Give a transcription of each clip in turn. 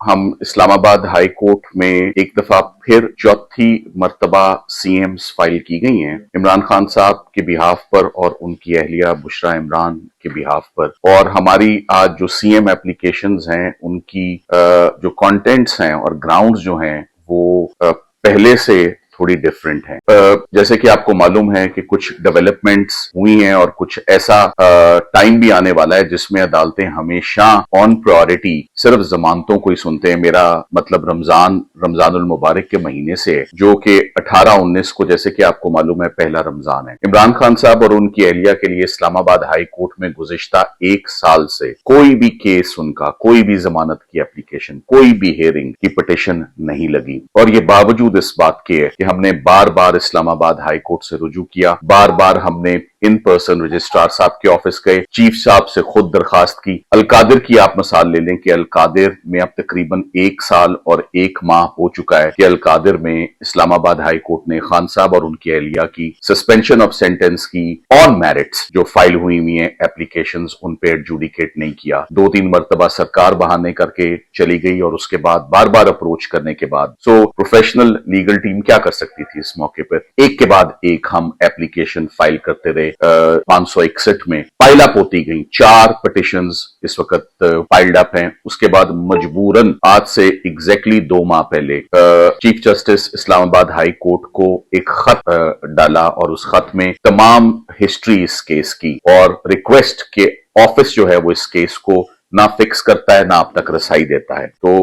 हम Islamabad high court में एक दफा फिर चौथी मर्तबा सीएम्स फाइल की गई हैं इमरान खान साहब के बिहाफ पर और उनकी अहलिया बुशरा इमरान के बिहाफ पर। और हमारी आज जो सीएम एप्लीकेशंस हैं उनकी जो कंटेंट्स हैं और ग्राउंड्स जो हैं वो पहले से थोड़ी डिफरेंट है। जैसे कि आपको मालूम है कि कुछ डेवलपमेंट्स हुई हैं और कुछ ऐसा टाइम भी आने वाला है जिसमें अदालतें हमेशा ऑन प्रायोरिटी सिर्फ जमानतों को ही सुनते हैं। मेरा मतलब रमजानुल मुबारक के महीने से है, जो कि 18-19 को, जैसे कि आपको मालूम है, पहला रमजान है। इमरान खान साहब और उनकी अहलिया के लिए इस्लामाबाद हाई कोर्ट में गुज़िश्ता 1 साल से कोई भी केस, उनका कोई भी जमानत की एप्लीकेशन, कोई भी हियरिंग की पिटिशन नहीं लगी। और ये बावजूद इस बात के है कि हमने बार बार इस्लामाबाद हाई कोर्ट से रुजू किया, बार बार हमने इन पर्सन रजिस्ट्रार साहब के ऑफिस गए, चीफ साहब से खुद दरखास्त की। अलकादिर की आप मिसाल ले लें कि अलकादिर में अब तकरीबन 1 साल और 1 माह हो चुका है कि अलकादिर में इस्लामाबाद हाई कोर्ट ने खान साहब और उनकी अहलिया की सस्पेंशन ऑफ सेंटेंस की ऑन मेरिट्स जो फाइल हुई हुई है एप्लीकेशंस, उन पे एडजुडिकेट नहीं किया। 2-3 मरतबा सरकार बहाने करके चली गई और उसके बाद बार बार अप्रोच करने के बाद प्रोफेशनल लीगल टीम क्या कर सकती थी इस मौके पर? एक के बाद एक हम एप्लीकेशन फाइल करते रहे। 561 में पाइल अप होती गई, 4 पिटिशंस इस वक्त पाइल्ड अप हैं। उसके बाद मजबूरन आज से एग्जैक्टली 2 माह पहले chief justice Islamabad high court को एक खत डाला और उस खत में तमाम हिस्ट्री इस केस की और रिक्वेस्ट के ऑफिस जो है वो इस केस को ना फिक्स करता है ना अब तक रसाई देता है। तो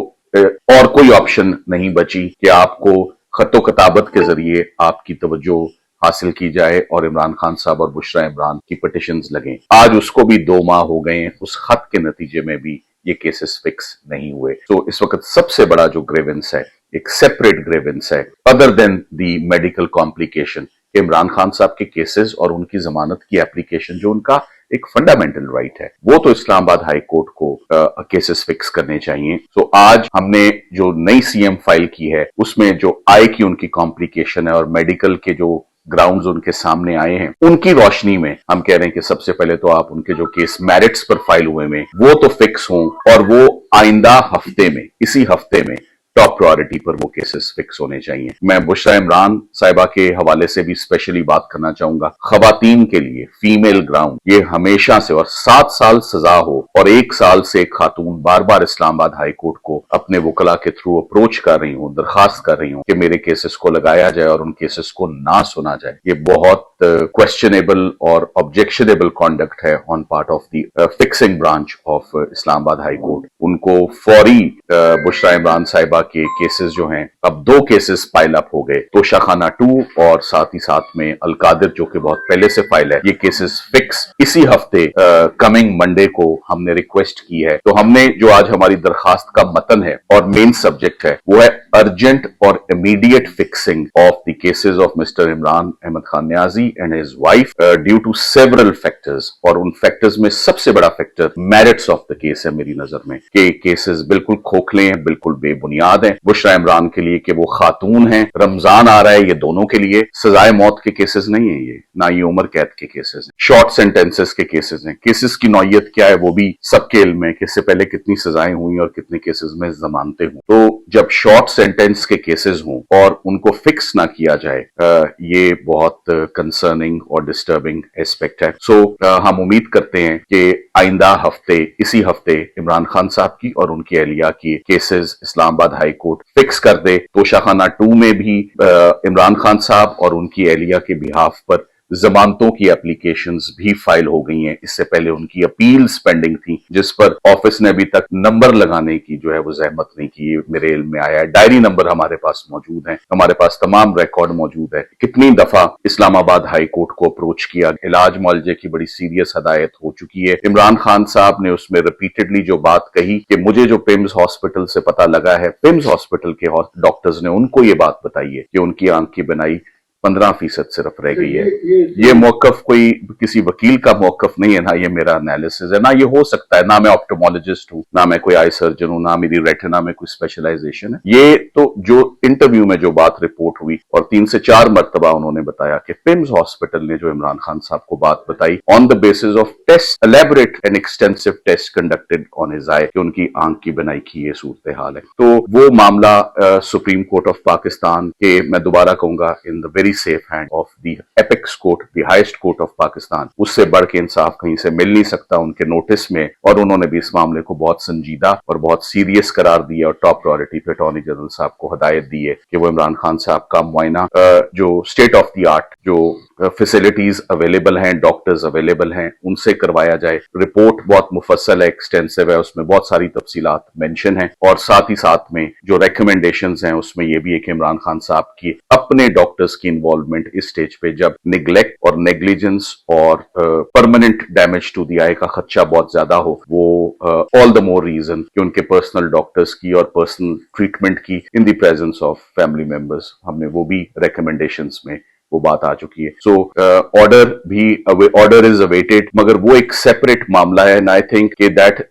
और कोई ऑप्शन नहीं बची कि आपको खतो किताबत के जरिए आपकी तवज्जो हासिल की जाए और इमरान खान साहब और बुशरा इमरान की पिटिशंस लगें। आज उसको भी 2 माह हो गए हैं, उस खत के नतीजे में भी ये केसेस फिक्स नहीं हुए। तो इस वक्त सबसे बड़ा जो ग्रेवेंस है, एक सेपरेट ग्रेवेंस है अदर देन दी मेडिकल कॉम्प्लिकेशन, इमरान खान साहब के केसेस और उनकी जमानत की एप्लीकेशन जो उनका एक फंडामेंटल राइट है, वो तो इस्लामाबाद हाई कोर्ट को केसेस फिक्स करने चाहिए। तो आज हमने जो नई सीएम फाइल की है उसमें जो आय की उनकी कॉम्प्लिकेशन है और मेडिकल के जो ग्राउंड्स उनके सामने आए हैं, उनकी रोशनी में हम कह रहे हैं कि सबसे पहले तो आप उनके जो केस मेरिट्स पर फाइल हुए में वो तो फिक्स हों और वो आइंदा हफ्ते में, इसी हफ्ते में टॉप प्रायोरिटी पर वो केसेस फिक्स होने चाहिए। मैं बुशरा इमरान साहिबा के हवाले से भी स्पेशली बात करना चाहूंगा। खवातीन के लिए फीमेल ग्राउंड ये हमेशा से, और 7 साल सजा हो और 1 साल से एक खातून बार बार इस्लामाबाद हाई कोर्ट को अपने वकला के थ्रू अप्रोच कर रही हूँ, दरखास्त कर रही हूँ कि मेरे केसेस को लगाया जाए और उन केसेस को ना सुना जाए, ये बहुत क्वेश्चनेबल और ऑब्जेक्शनेबल कॉन्डक्ट है on part of the fixing branch of Islamabad high court. उनको फौरी बुशरा इमरान साहिबा के केसेस जो हैं, अब 2 केसेस पाइल अप हो गए, तोशाखाना 2 और साथ ही साथ में अलकादिर जो कि बहुत पहले से फाइल है, ये केसेस फिक्स इसी हफ्ते कमिंग मंडे को हमने रिक्वेस्ट की है। तो हमने जो आज हमारी दरखास्त का मतन है और मेन सब्जेक्ट है वो है अर्जेंट और immediate fixing of the cases of mister Imran Ahmed Khan Niazi and his wife due to several factors. और उन फैक्टर्स में सबसे बड़ा factor merits of the case है मेरी नजर में, कि केसेस बिल्कुल खोखले हैं, बिल्कुल बेबुनियाद हैं। बुशरा इमरान के लिए कि वो खातून है, रमजान आ रहा है, ये दोनों के लिए सजाए मौत के केसेस नहीं है, ये ना ये उम्र कैद के केसेस हैं, शॉर्ट सेंटेंसेस के केसेस हैं। केसेस की नौयत क्या है वो भी सबके इल्म है कि इससे पहले कितनी सजाएं हुई और कितने केसेस में जमानतें हुई। तो जब शॉर्ट सेंटेंस के केसेस हों और उनको फिक्स ना किया जाए, ये बहुत कंसर्निंग और डिस्टर्बिंग एस्पेक्ट है। सो हम उम्मीद करते हैं कि आइंदा हफ्ते, इसी हफ्ते इमरान खान साहब की और उनकी अहलिया की cases Islamabad high court fix कर दे। तोशाखाना 2 में भी इमरान खान साहब और उनकी अहलिया के बिहाफ पर जमानतों की एप्लीकेशंस भी फाइल हो गई हैं। इससे पहले उनकी अपील्स पेंडिंग थी जिस पर ऑफिस ने अभी तक नंबर लगाने की जो है वो जहमत नहीं की। मेरे इल्म में आया है, डायरी नंबर हमारे पास मौजूद है, हमारे पास तमाम रिकॉर्ड मौजूद है। कितनी दफा इस्लामाबाद हाई कोर्ट को अप्रोच किया, इलाज मुआलजे की बड़ी सीरियस हदायत हो चुकी है। इमरान खान साहब ने उसमें रिपीटेडली जो बात कही कि मुझे जो पिम्स हॉस्पिटल से पता लगा है, पिम्स हॉस्पिटल के डॉक्टर्स ने उनको ये बात बताई है कि उनकी आंख की बनाई 15% सिर्फ रह गई है। ये मौकफ कोई किसी वकील का मौकफ नहीं है, ना ये मेरा एनालिसिस है, ना ये हो सकता है, ना मैं ऑप्टोमोलॉजिस्ट हूं, ना मैं कोई आई सर्जन हूं, ना मेरी रेटिना में कोई स्पेशलाइजेशन है। ये तो जो इंटरव्यू में जो बात रिपोर्ट हुई और 3 से 4 मरतबा उन्होंने बताया कि पिम्स हॉस्पिटल ने जो इमरान खान साहब को बात बताई on the basis of test, elaborate and extensive test conducted on his eye, कि उनकी आंख की बनाई की ये सूरत हाल है। तो वो मामला सुप्रीम कोर्ट ऑफ पाकिस्तान के, मैं दोबारा कहूंगा, in the very safe hand of the apex court, the highest court of Pakistan. उससे बढ़ के इंसाफ कहीं से मिल नहीं सकता उनके नोटिस में, और उन्होंने भी इस मामले को बहुत संजीदा और बहुत सीरियस करार दिया और टॉप प्रायोरिटी पे अटॉर्नी जनरल साहब को हदायत दी है कि वो इमरान खान साहब का मुआयना जो स्टेट ऑफ द आर्ट जो फैसिलिटीज अवेलेबल हैं, डॉक्टर्स अवेलेबल हैं, उनसे करवाया जाए। रिपोर्ट बहुत मुफस्सल है, एक्सटेंसिव है, उसमें बहुत सारी तफसीलात मेंशन है, और साथ ही साथ में जो रिकमेंडेशंस हैं उसमें यह भी है कि इमरान खान साहब की अपने डॉक्टर्स की इन्वॉल्वमेंट इस स्टेज पे जब निग्लेक्ट और नेग्लिजेंस और परमानेंट डैमेज टू द आई का खदशा बहुत ज्यादा हो, वो ऑल द मोर रीजन कि उनके पर्सनल डॉक्टर्स की और पर्सनल ट्रीटमेंट की in the presence of family members, हमने वो भी रिकमेंडेशंस में वो बात आ चुकी है। सो ऑर्डर इज अवेटेड, मगर वो एक सेपरेट मामला है, and I think that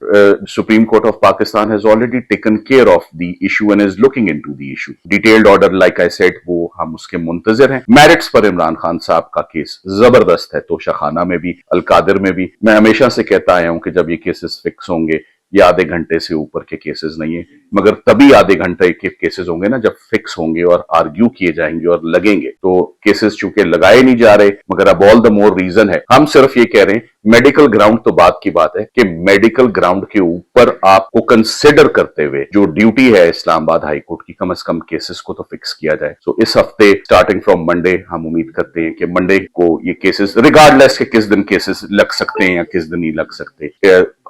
supreme court of Pakistan has already taken care of the issue and is looking into the issue. Detailed order, like I said, वो हम उसके मुंतजर हैं। मेरिट्स पर इमरान खान साहब का केस जबरदस्त है, तोशाखाना में भी, अलकादिर में भी। मैं हमेशा से कहता आया हूं कि जब ये केसेस फिक्स होंगे, ये आधे घंटे से ऊपर के केसेस नहीं है, मगर तभी आधे घंटे के केसेस होंगे ना जब फिक्स होंगे और आर्ग्यू किए जाएंगे और लगेंगे। तो केसेस चूंकि लगाए नहीं जा रहे, मगर अब ऑल द मोर रीजन है। हम सिर्फ ये कह रहे हैं, मेडिकल ग्राउंड तो बात की बात है कि मेडिकल ग्राउंड के ऊपर आपको कंसिडर करते हुए जो ड्यूटी है इस्लामाबाद हाई कोर्ट की, कम से कम केसेस को तो फिक्स किया जाए। सो इस हफ्ते स्टार्टिंग फ्रॉम मंडे हम उम्मीद करते हैं कि मंडे को ये केसेस, रिगार्डलेस के किस दिन केसेस लग सकते हैं या किस दिन नहीं लग सकते,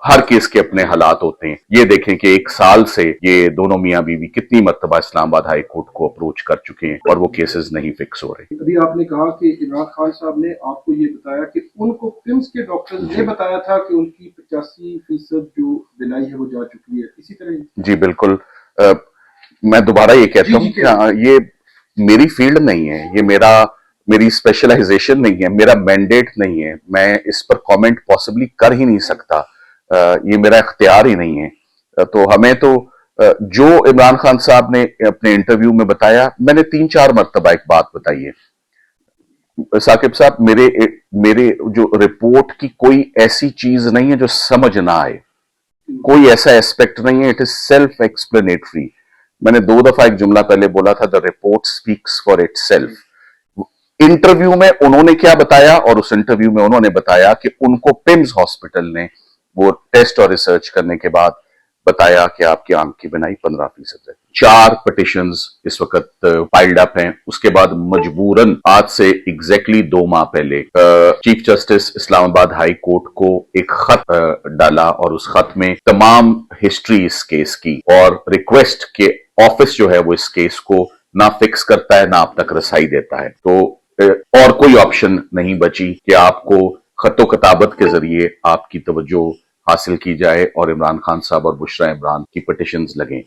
हर केस के अपने हालात होते हैं। ये देखें कि 1 साल से ये दोनों मियां बीवी कितनी मर्तबा इस्लामाबाद हाई कोर्ट को अप्रोच कर चुके हैं और वो केसेस नहीं फिक्स हो रहे। अभी आपने कहा कि इमरान खान साहब ने आपको ये बताया कि उनको पिम्स के डॉक्टर्स ने बताया था कि उनकी 85% जो बिनाई है वो जा चुकी है, इसी तरह। जी बिल्कुल। मैं दोबारा ये कहता हूँ कि ये मेरी फील्ड नहीं है, ये मेरी स्पेशलाइजेशन नहीं है, मेरा मैंडेट नहीं है, मैं इस पर कमेंट पॉसिबली कर ही नहीं सकता, ये मेरा इख्तियार ही नहीं है। तो हमें तो जो इमरान खान साहब ने अपने इंटरव्यू में बताया, मैंने 3-4 मरतबा एक बात बताई है साकिब साहब, मेरे जो रिपोर्ट की कोई ऐसी चीज नहीं है जो समझ ना आए, कोई ऐसा एस्पेक्ट नहीं है, इट इज सेल्फ एक्सप्लेनेटरी। मैंने 2 दफा एक जुमला पहले बोला था, the report speaks for itself. Interview में उन्होंने क्या बताया, और उस इंटरव्यू में उन्होंने बताया कि उनको पिम्स हॉस्पिटल ने वो टेस्ट और रिसर्च करने के बाद बताया कि आपकी आंख की बनाई 15% है। 4 पिटिशंस इस वक्त फाइल्ड अप हैं। उसके बाद मजबूरन आज से एग्जैक्टली 2 माह पहले chief justice Islamabad high court को एक खत डाला, और उस खत में तमाम हिस्ट्री इस केस की और रिक्वेस्ट के ऑफिस जो है वो इस केस को ना फिक्स करता है ना आप तक रसाई देता है। तो और कोई ऑप्शन नहीं बची कि आपको खतो कताबत के जरिए आपकी तवज्जो हासिल की जाए और इमरान खान साहब और बुशरा इमरान की पिटिशंस लगें।